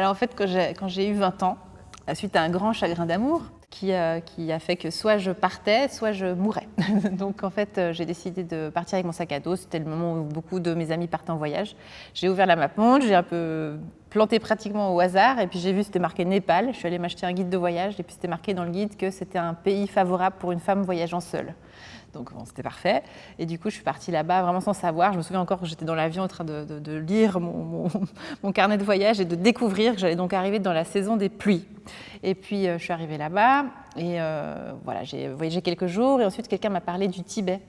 Alors en fait, quand j'ai eu 20 ans, suite à un grand chagrin d'amour qui a fait que soit je partais, soit je mourais. Donc en fait, j'ai décidé de partir avec mon sac à dos. C'était le moment où beaucoup de mes amis partaient en voyage. J'ai ouvert la mappemonde, j'ai un peu planté pratiquement au hasard et puis j'ai vu c'était marqué Népal. Je suis allée m'acheter un guide de voyage et puis c'était marqué dans le guide que c'était un pays favorable pour une femme voyageant seule. Donc bon, c'était parfait. Et du coup, je suis partie là-bas vraiment sans savoir. Je me souviens encore que j'étais dans l'avion en train de lire mon carnet de voyage et de découvrir que j'allais donc arriver dans la saison des pluies. Et puis, je suis arrivée là-bas et voilà, j'ai voyagé quelques jours et ensuite, quelqu'un m'a parlé du Tibet.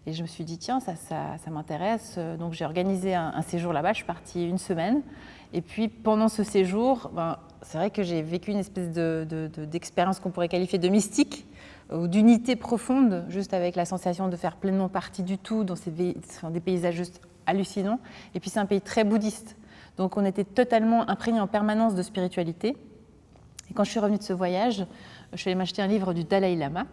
Et je me suis dit, tiens, ça m'intéresse. Donc, j'ai organisé un séjour là-bas. Je suis partie 1 semaine. Et puis, pendant ce séjour, c'est vrai que j'ai vécu une espèce d'expérience qu'on pourrait qualifier de mystique, ou d'unité profonde, juste avec la sensation de faire pleinement partie du tout dans des paysages juste hallucinants. Et puis c'est un pays très bouddhiste, donc on était totalement imprégné en permanence de spiritualité. Et quand je suis revenue de ce voyage, je suis allée m'acheter un livre du Dalai Lama,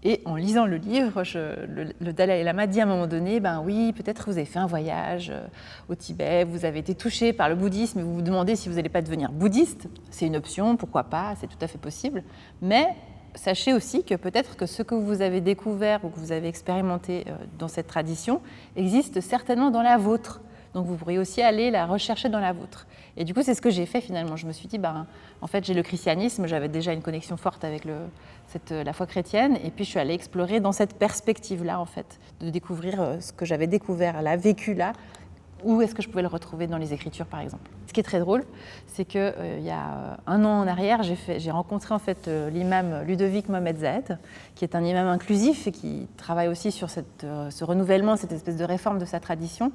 et en lisant le livre, le Dalai Lama dit à un moment donné, ben oui, peut-être vous avez fait un voyage au Tibet, vous avez été touché par le bouddhisme, et vous vous demandez si vous n'allez pas devenir bouddhiste. C'est une option, pourquoi pas, c'est tout à fait possible, mais sachez aussi que peut-être que ce que vous avez découvert ou que vous avez expérimenté dans cette tradition existe certainement dans la vôtre. Donc vous pourriez aussi aller la rechercher dans la vôtre. Et du coup, c'est ce que j'ai fait finalement. Je me suis dit, en fait, j'ai le christianisme, j'avais déjà une connexion forte avec la foi chrétienne, et puis je suis allée explorer dans cette perspective-là, en fait, de découvrir ce que j'avais découvert là, vécu là. Où est-ce que je pouvais le retrouver dans les Écritures, par exemple. Ce qui est très drôle, c'est qu'il y a 1 an en arrière, j'ai rencontré en fait l'imam Ludovic Mohamed Zahed, qui est un imam inclusif et qui travaille aussi sur ce renouvellement, cette espèce de réforme de sa tradition.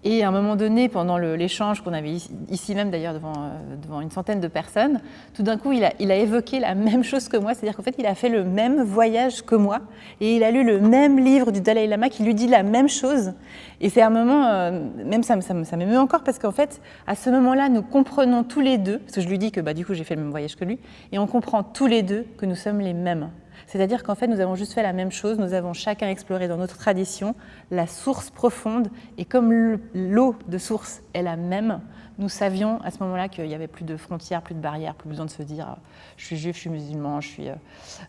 Et à un moment donné, pendant l'échange qu'on avait ici même d'ailleurs devant une centaine de personnes, tout d'un coup, il a évoqué la même chose que moi, c'est-à-dire qu'en fait, il a fait le même voyage que moi et il a lu le même livre du Dalai Lama qui lui dit la même chose. Et c'est un moment, même ça m'émeut encore parce qu'en fait, à ce moment-là, nous comprenons tous les deux, parce que je lui dis que du coup, j'ai fait le même voyage que lui, et on comprend tous les deux que nous sommes les mêmes. C'est-à-dire qu'en fait, nous avons juste fait la même chose, nous avons chacun exploré dans notre tradition la source profonde, et comme l'eau de source est la même, nous savions à ce moment-là qu'il n'y avait plus de frontières, plus de barrières, plus besoin de se dire « je suis juif, je suis musulman, je suis… »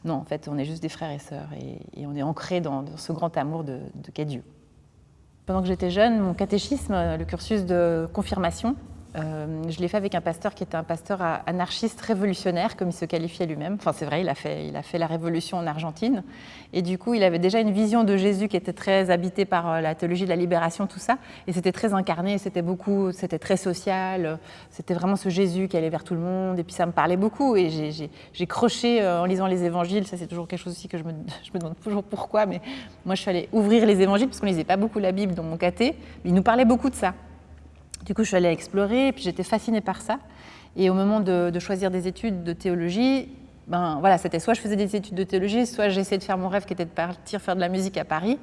Non, en fait, on est juste des frères et sœurs, et on est ancrés dans ce grand amour de qu'est Dieu. Pendant que j'étais jeune, mon catéchisme, le cursus de confirmation, je l'ai fait avec un pasteur qui était un pasteur anarchiste révolutionnaire, comme il se qualifiait lui-même. Enfin, c'est vrai, il a fait la révolution en Argentine. Et du coup, il avait déjà une vision de Jésus qui était très habitée par la théologie de la libération, tout ça. Et c'était très incarné, c'était très social. C'était vraiment ce Jésus qui allait vers tout le monde. Et puis ça me parlait beaucoup. Et j'ai croché en lisant les évangiles. Ça, c'est toujours quelque chose aussi que je me demande toujours pourquoi. Mais moi, je suis allée ouvrir les évangiles parce qu'on ne lisait pas beaucoup la Bible dans mon caté. Mais il nous parlait beaucoup de ça. Du coup, je suis allée explorer, et puis j'étais fascinée par ça. Et au moment de choisir des études de théologie, voilà, c'était soit je faisais des études de théologie, soit j'essayais de faire mon rêve qui était de partir faire de la musique à Paris.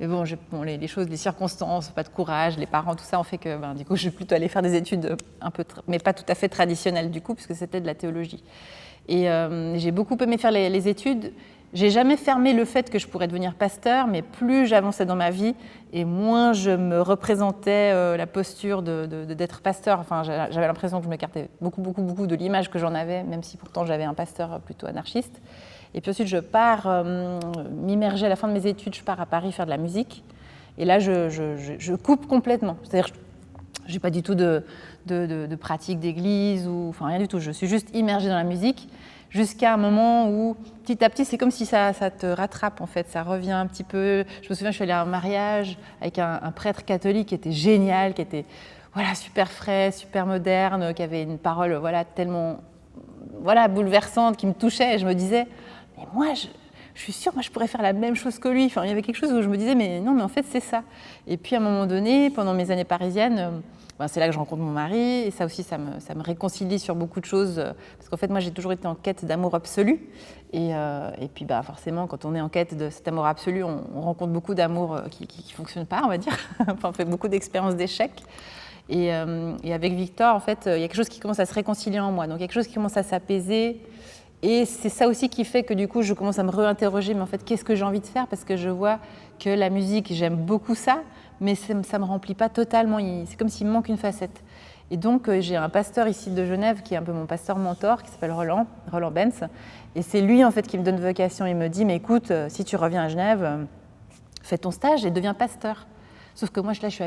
Mais bon, les choses, les circonstances, pas de courage, les parents, tout ça ont fait que du coup, je suis plutôt allée faire des études un peu, mais pas tout à fait traditionnelles du coup, puisque c'était de la théologie. Et j'ai beaucoup aimé faire les études. J'ai jamais fermé le fait que je pourrais devenir pasteur, mais plus j'avançais dans ma vie et moins je me représentais la posture d'être pasteur. Enfin, j'avais l'impression que je m'écartais beaucoup de l'image que j'en avais, même si pourtant j'avais un pasteur plutôt anarchiste. Et puis ensuite, je pars m'immerger à la fin de mes études, je pars à Paris faire de la musique. Et là, je coupe complètement. C'est-à-dire, j'ai pas du tout de pratique d'église, enfin rien du tout. Je suis juste immergée dans la musique. Jusqu'à un moment où, petit à petit, c'est comme si ça te rattrape, en fait. Ça revient un petit peu. Je me souviens, je suis allée à un mariage avec un prêtre catholique qui était génial, qui était super frais, super moderne, qui avait une parole tellement bouleversante, qui me touchait. Et je me disais, mais moi, je suis sûre, moi, je pourrais faire la même chose que lui. Enfin, il y avait quelque chose où je me disais, mais non, mais en fait, c'est ça. Et puis, à un moment donné, pendant mes années parisiennes, c'est là que je rencontre mon mari, et ça aussi, ça me réconcilie sur beaucoup de choses, parce qu'en fait, moi, j'ai toujours été en quête d'amour absolu, et puis forcément, quand on est en quête de cet amour absolu, on rencontre beaucoup d'amour qui ne fonctionne pas, on va dire, enfin, on fait beaucoup d'expériences d'échecs, et avec Victor, en fait, il y a quelque chose qui commence à se réconcilier en moi, donc quelque chose qui commence à s'apaiser, et c'est ça aussi qui fait que du coup, je commence à me réinterroger, mais en fait, qu'est-ce que j'ai envie de faire, parce que je vois que la musique, j'aime beaucoup ça, mais ça ne me remplit pas totalement, c'est comme s'il me manque une facette. Et donc, j'ai un pasteur ici de Genève qui est un peu mon pasteur mentor, qui s'appelle Roland Benz. Et c'est lui, en fait, qui me donne vocation. Il me dit, mais écoute, si tu reviens à Genève, fais ton stage et deviens pasteur. Sauf que moi, là, je suis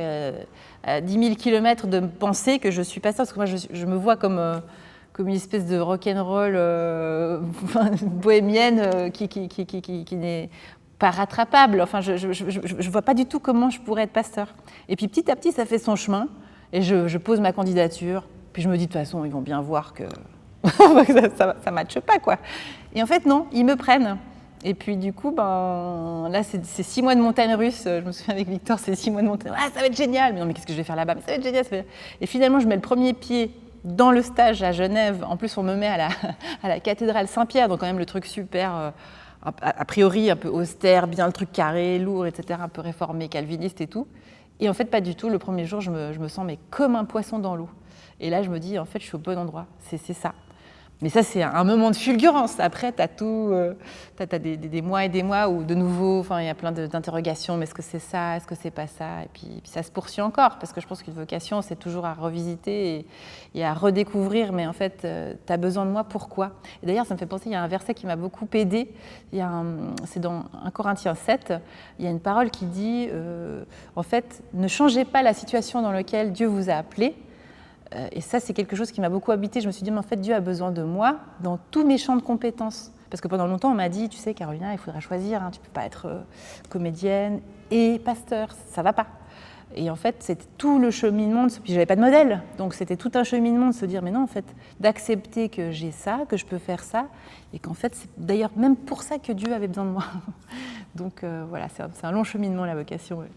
à 10 000 km de penser que je suis pasteur, parce que moi, je me vois comme une espèce de rock'n'roll bohémienne qui n'est pas rattrapable. Enfin, je ne vois pas du tout comment je pourrais être pasteur. Et puis, petit à petit, ça fait son chemin. Et je pose ma candidature. Puis, je me dis, de toute façon, ils vont bien voir que ça ne matche pas, quoi. Et en fait, non, ils me prennent. Et puis du coup, là, c'est 6 mois de montagne russe. Je me souviens avec Victor, c'est 6 mois de montagne. Ah, ça va être génial. Mais non, mais qu'est-ce que je vais faire là-bas? Mais ça va être génial. Et finalement, je mets le premier pied dans le stage à Genève. En plus, on me met à la cathédrale Saint-Pierre, donc quand même le truc super, a priori un peu austère, bien le truc carré, lourd, etc., un peu réformé, calviniste et tout. Et en fait, pas du tout. Le premier jour, je me sens mais comme un poisson dans l'eau. Et là, je me dis, en fait, je suis au bon endroit. C'est ça. Mais ça, c'est un moment de fulgurance. Après, tu as des mois et des mois où, de nouveau, il y a plein d'interrogations. Mais est-ce que c'est ça? Est-ce que c'est pas ça? Et puis, ça se poursuit encore. Parce que je pense qu'une vocation, c'est toujours à revisiter et à redécouvrir. Mais en fait, tu as besoin de moi, pourquoi? Et d'ailleurs, ça me fait penser, il y a un verset qui m'a beaucoup aidée. C'est dans 1 Corinthiens 7. Il y a une parole qui dit, en fait, ne changez pas la situation dans laquelle Dieu vous a appelé. Et ça, c'est quelque chose qui m'a beaucoup habité. Je me suis dit, mais en fait, Dieu a besoin de moi dans tous mes champs de compétences. Parce que pendant longtemps, on m'a dit, tu sais, Carolina, il faudra choisir. Tu ne peux pas être comédienne et pasteur, ça ne va pas. Et en fait, c'était tout le cheminement. Puis, je n'avais pas de modèle. Donc, c'était tout un cheminement de se dire, mais non, en fait, d'accepter que j'ai ça, que je peux faire ça. Et qu'en fait, c'est d'ailleurs même pour ça que Dieu avait besoin de moi. Donc, voilà, c'est un long cheminement, la vocation. Ouais.